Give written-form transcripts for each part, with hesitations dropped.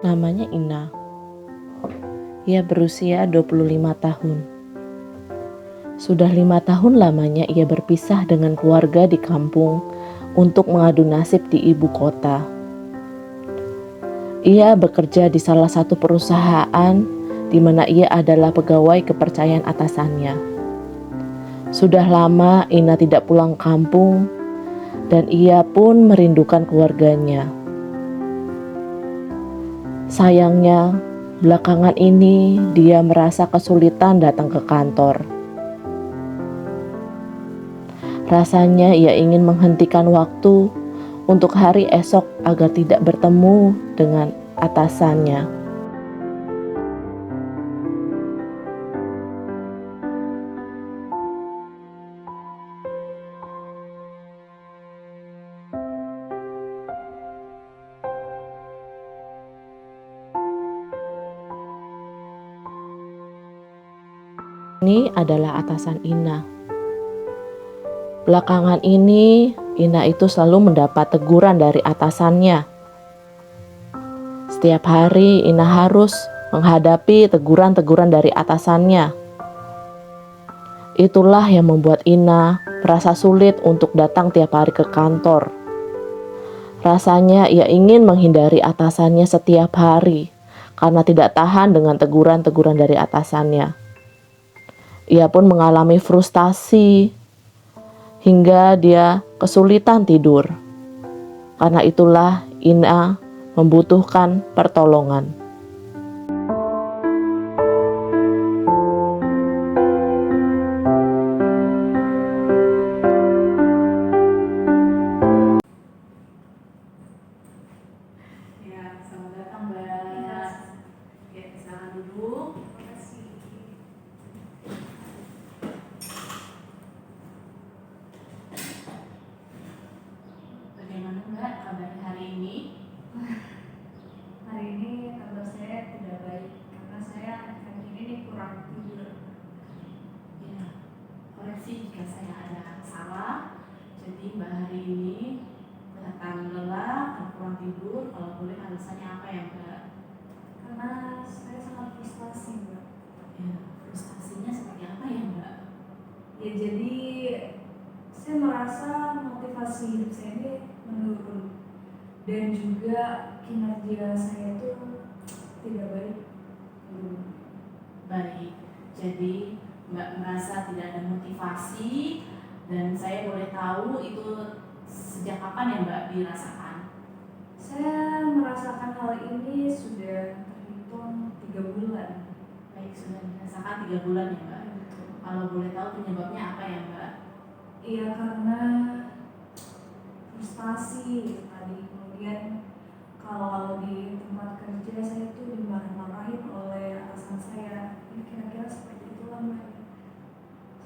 Namanya Ina. Ia berusia 25 tahun. Sudah 5 tahun lamanya ia berpisah dengan keluarga di kampung untuk mengadu nasib di ibu kota. Ia bekerja di salah satu perusahaan di mana ia adalah pegawai kepercayaan atasannya. Sudah lama Ina tidak pulang kampung dan ia pun merindukan keluarganya. Sayangnya, belakangan ini dia merasa kesulitan datang ke kantor. Rasanya ia ingin menghentikan waktu untuk hari esok agar tidak bertemu dengan atasannya. Ini adalah atasan Ina. Belakangan ini, Ina itu selalu mendapat teguran dari atasannya. Setiap hari, Ina harus menghadapi teguran-teguran dari atasannya. Itulah yang membuat Ina merasa sulit untuk datang tiap hari ke kantor. Rasanya ia ingin menghindari atasannya setiap hari karena tidak tahan dengan teguran-teguran dari atasannya. Ia pun mengalami frustasi hingga dia kesulitan tidur. Karena itulah Ina membutuhkan pertolongan. Ya, selamat datang Mbak. Ya, silakan duduk. Bagaimana Mbak kabarnya hari ini? Hari ini kabar saya tidak baik karena saya akhir-akhir ini kurang tidur. Ya, koreksi jika saya ada salah. Jadi Mbak hari ini kelihatan lelah dan kurang tidur. Kalau boleh alasannya apa ya Mbak? Karena saya sangat frustasi, Mbak. Ya, frustasinya seperti apa ya Mbak? Ya jadi saya merasa motivasi hidup saya ini menurun dan juga kinerja saya itu tidak baik. Baik, jadi Mbak merasa tidak ada motivasi dan saya boleh tahu itu sejak kapan ya Mbak dirasakan? Saya merasakan hal ini sudah terhitung 3 bulan. Baik, sudah dirasakan 3 bulan ya Mbak. Kalau boleh tahu penyebabnya apa ya Mbak? Iya, karena frustasi tadi. Kemudian kalau di tempat kerja saya tuh dimarah-marahin oleh atasan saya. Ini kira-kira seperti itulah Mbak.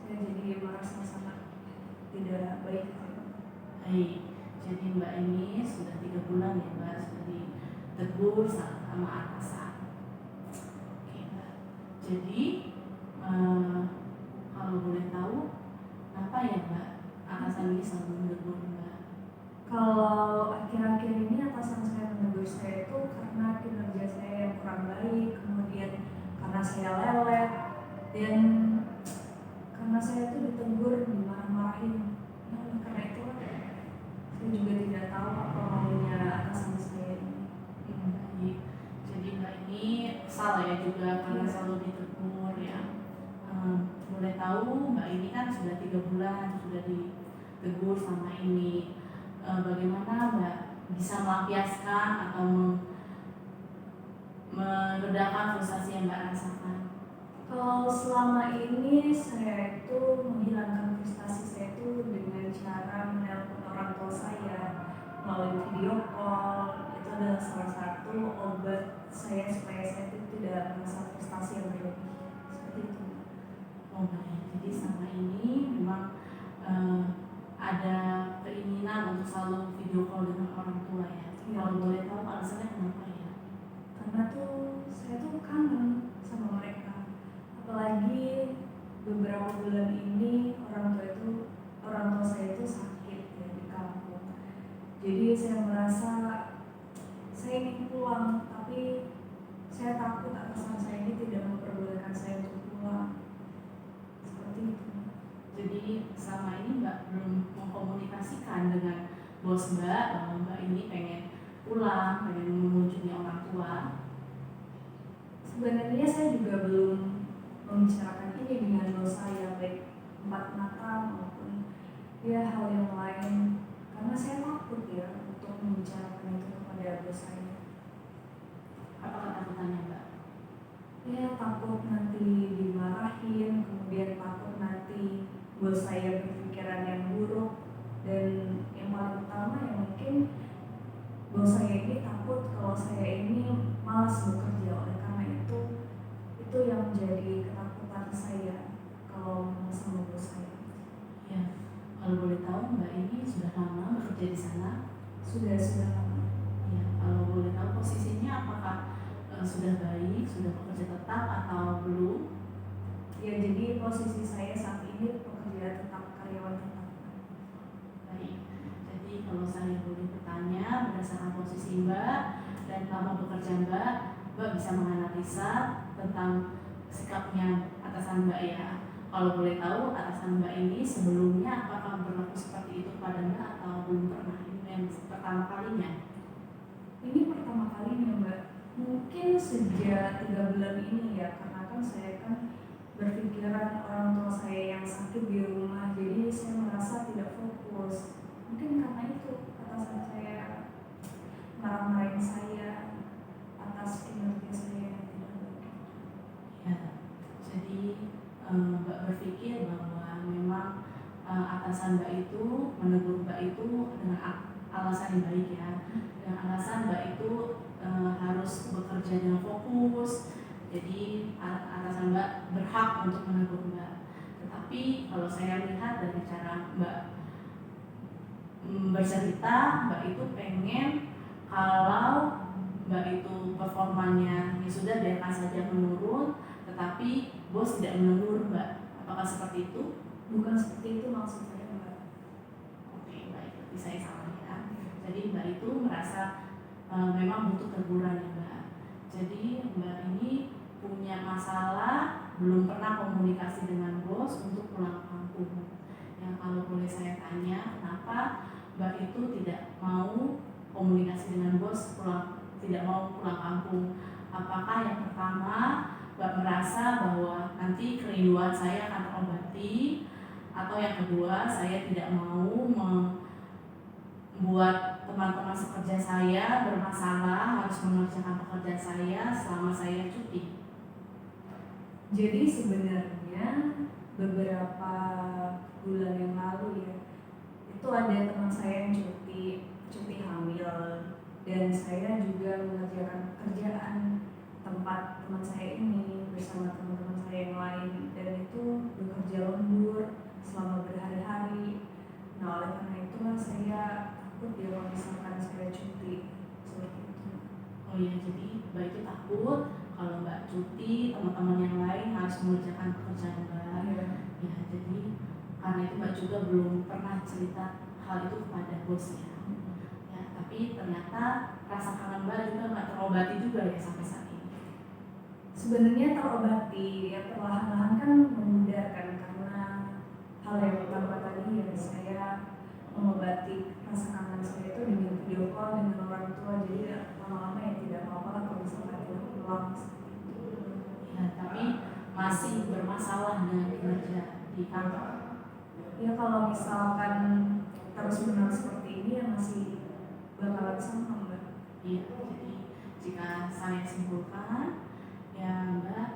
Saya jadi merasa sangat tidak baik. Baik, jadi Mbak ini sudah 3 bulan ya Mbak sudah ditegur sama atasan. Oke Mbak. Jadi kalau boleh tahu apa ya Mbak atasan ini selalu menegur Mbak? Kalau akhir-akhir ini atasan saya menegur saya itu karena kinerja saya yang kurang baik, kemudian karena saya lelet, dan karena saya itu ditegur, dimarah-marahin. Nah, karena itu saya juga tidak tahu apa maunya atasan saya ini. Baik, jadi Mbak ini salah ya juga karena selalu ditegur ya. Boleh tahu Mbak ini kan sudah 3 bulan sudah ditegur sama ini. Bagaimana Mbak bisa melampiaskan atau meredakan frustasi yang Mbak rasakan? Kalau selama ini saya itu menghilangkan frustasi saya itu dengan cara menelpon orang tua saya melalui video call. Itu adalah salah satu obat saya supaya saya itu tidak merasa frustasi yang berlebih. Seperti itu. Oh baik, jadi selama ini memang ada keinginan untuk selalu video call dengan orang tua ya. Kalau boleh tahu alasannya kenapa ya? Karena tuh saya tuh kangen sama mereka. Apalagi beberapa bulan ini orang tua saya itu sakit ya di kampung. Jadi saya merasa saya ingin ingin pulang, tapi saya takut atasan saya ini tidak memperbolehkan saya untuk pulang. Seperti itu. Jadi selama ini Mbak belum mengkomunikasikan dengan bos Mbak bahwa Mbak ini pengen pulang, pengen mengunjungi orang tua. Sebenarnya saya juga belum membicarakan ini dengan bos saya, baik empat mata maupun ya hal yang lain, karena saya takut ya untuk membicarakan itu kepada bos saya. Apa ketakutannya Mbak? Ya takut nanti dimarahin, kemudian takut nanti bos saya berpikiran yang buruk, dan yang paling utama ya mungkin bos saya ini takut kalau saya ini malas bekerja. Oleh karena itu yang menjadi ketakutan saya kalau sama bos saya. Ya, kalau boleh tahu Mbak ini sudah lama bekerja di sana? Sudah lama. Ya, kalau boleh tahu posisinya apakah sudah baik, sudah bekerja tetap atau belum? Ya, jadi posisi saya saat ini pekerja tetap, karyawan tetap. Baik, jadi kalau saya boleh bertanya berdasarkan posisi Mbak dan lama bekerja Mbak bisa menganalisa tentang sikapnya atasan Mbak ya. Kalau boleh tahu atasan Mbak ini sebelumnya apakah berlaku seperti itu pada Mbak atau belum pernah? Ini yang pertama kalinya? Ini pertama kalinya, Mbak. Mungkin sejak 3 bulan ini ya, karena kan saya kan berpikiran orang tua saya yang sakit di rumah, jadi saya merasa tidak fokus. Mungkin karena itu atasan saya marah-marahin saya atas kinerja saya yang tidak baik. Ya, jadi Mbak berpikir bahwa memang atasan Mbak itu menegur Mbak itu dengan alasan yang baik ya, dan alasan Mbak itu harus bekerja dengan fokus. Jadi atasan Mbak berhak untuk menegur Mbak. Tetapi kalau saya lihat dari cara Mbak bercerita, Mbak itu pengen kalau Mbak itu performanya ya sudah biarkan saja menurun, tetapi bos tidak menegur Mbak. Apakah seperti itu? Bukan seperti itu maksud saya, Mbak. Oke, baik, berarti saya salah ya. Jadi Mbak itu merasa memang butuh teguran ya Mbak. Jadi Mbak ini punya masalah, belum pernah komunikasi dengan bos untuk pulang kampung. Yang kalau boleh saya tanya, kenapa Mbak itu tidak mau komunikasi dengan bos tidak mau pulang kampung? Apakah yang pertama Mbak merasa bahwa nanti kerinduan saya akan terobati, atau yang kedua saya tidak mau membuat teman-teman sekerja saya bermasalah harus mengerjakan pekerjaan saya selama saya cuti? Jadi sebenarnya beberapa bulan yang lalu ya, itu ada teman saya yang cuti hamil, dan saya juga mengerjakan pekerjaan tempat teman saya ini bersama teman-teman saya yang lain, dan itu bekerja lembur selama berhari-hari. Nah, oleh karena itulah saya takut ya kalau misalkan saya cuti seperti itu. Oh iya, jadi Mbak itu takut kalau Mbak cuti, teman-teman yang lain harus mengerjakan pekerjaan Mbak. Ya. Ya, jadi karena itu Mbak juga belum pernah cerita hal itu kepada bos ya. Ya, tapi ternyata rasa kangen Mbak juga nggak terobati juga ya sampai saat ini. Sebenarnya terobati ya, perlahan-lahan kan memudahkan, karena hal yang pertama tadi ya, saya mengobati rasa kangen saya itu dengan video call dengan orang tua, jadi ya, lama-lama ya tidak apa-apa lah kalau misalkan tidak pulang. Ya, tapi masih bermasalah dengan kinerja di kantor. Ya, kalau misalkan terus-menerus seperti ini ya masih bakalan sama, Mbak. Iya, jadi jika saya simpulkan ya Mbak,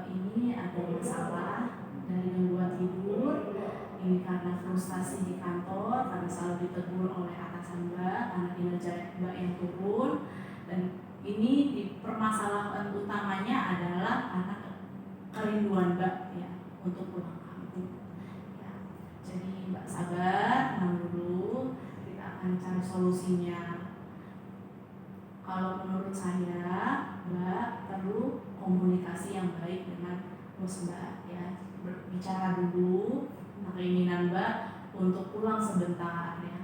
ini ada masalah dari gangguan tidur. Ini karena frustasi di kantor, karena selalu ditegur oleh atasan Mbak, karena kinerja Mbak yang turun. Dan ini permasalahan utamanya adalah karena kerinduan Mbak ya untuk pulang kampung. Ya, jadi Mbak sabar, tenang dulu, kita akan cari solusinya. Kalau menurut saya, Mbak perlu komunikasi yang baik dengan bos Mbak ya. Berbicara dulu tentang keinginan Mbak untuk pulang sebentar ya.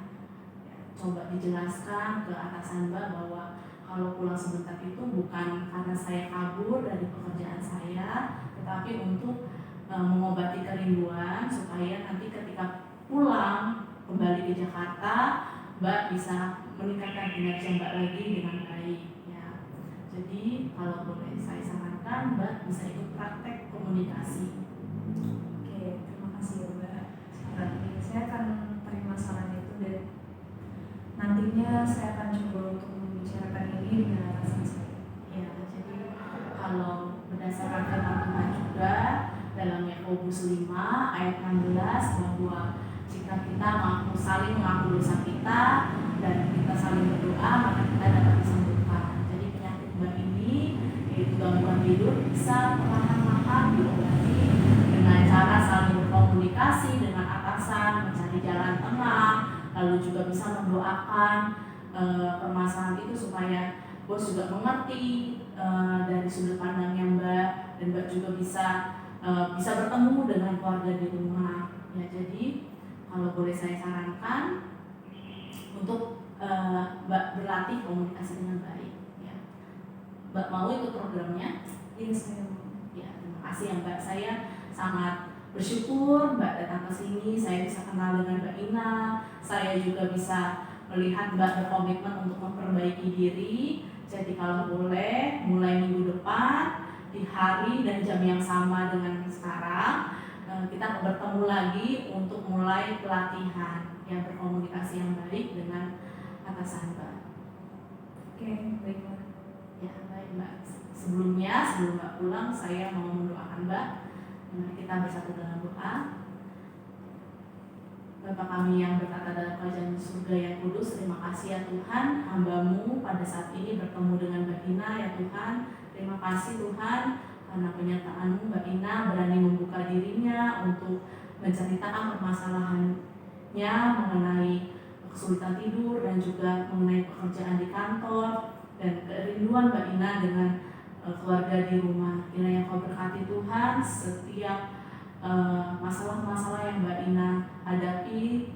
Coba dijelaskan ke atasan Mbak bahwa kalau pulang sebentar itu bukan karena saya kabur dari pekerjaan saya, tetapi untuk mengobati kerinduan supaya nanti ketika pulang kembali ke Jakarta, Mbak bisa meningkatkan kinerja Mbak lagi dengan baik ya. Jadi kalau boleh saya sarankan Mbak bisa ikut praktek komunikasi. Oke, terima kasih ya Mbak. Sarannya saya akan terima saran itu dan nantinya saya akan coba untuk membicarakan ini dengan atasan saya. Ya, jadi kalau berdasarkan firman Tuhan juga dalam Yakobus 5 ayat 16 bahwa jika kita saling mengaku dosa kita dan kita saling berdoa maka kita dapat disembuhkan. Jadi penyakit Mbak ini yaitu gangguan tidur bisa perlahan-lahan diobati dengan cara saling berkomunikasi dengan atasan, mencari jalan tengah, lalu juga bisa mendoakan permasalahan itu supaya bos juga mengerti dari sudut pandangnya Mbak, dan Mbak juga bisa bertemu dengan keluarga di rumah ya. Jadi kalau boleh saya sarankan untuk Mbak berlatih komunikasi dengan baik ya. Mbak mau ikut programnya? Iya, saya mau. Ya, terima kasih ya Mbak. Saya sangat bersyukur Mbak datang ke sini, saya bisa kenal dengan Mbak Ina, saya juga bisa melihat Mbak berkomitmen untuk memperbaiki diri. Jadi kalau boleh mulai minggu depan di hari dan jam yang sama dengan sekarang kita bertemu lagi untuk mulai pelatihan yang berkomunikasi yang baik dengan atasan Mbak. Oke, baiklah. Ya, baik Mbak. Sebelum Mbak pulang, saya mau mendoakan Mbak. Mari kita bersatu dalam doa. Bapa kami yang berkata dalam kerajaan surga yang kudus, terima kasih ya Tuhan, hamba-Mu pada saat ini bertemu dengan Mbak Ina ya Tuhan. Terima kasih Tuhan, karena penyertaan-Mu Mbak Ina berani membuka dirinya untuk menceritakan permasalahannya mengenai kesulitan tidur dan juga mengenai pekerjaan di kantor dan kerinduan Mbak Ina dengan keluarga di rumah. Kiranya Kau berkati Tuhan setiap masalah-masalah yang Mbak Ina hadapi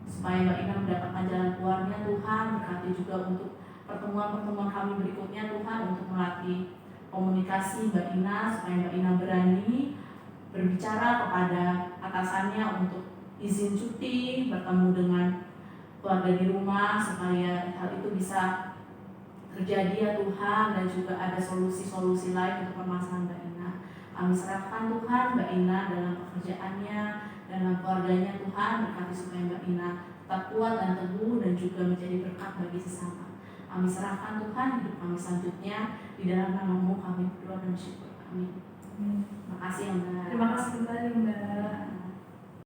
supaya Mbak Ina mendapatkan jalan keluarnya Tuhan. Berkati juga untuk pertemuan-pertemuan kami berikutnya Tuhan, untuk melatih komunikasi Mbak Ina supaya Mbak Ina berani berbicara kepada atasannya untuk izin cuti, bertemu dengan keluarga di rumah supaya hal itu bisa terjadi ya Tuhan, dan juga ada solusi-solusi lain untuk permasalahan Mbak Ina. Kami serahkan Tuhan Mbak Ina dalam pekerjaannya, dalam keluarganya Tuhan. Berkati supaya Mbak Ina tetap kuat dan teguh dan juga menjadi berkat bagi sesama. Kami serahkan Tuhan hidup kami selanjutnya, di dalam nama-Mu kami berdoa dan syukur. Amin. Terima kasih ya Mbak. Terima kasih kembali Mbak.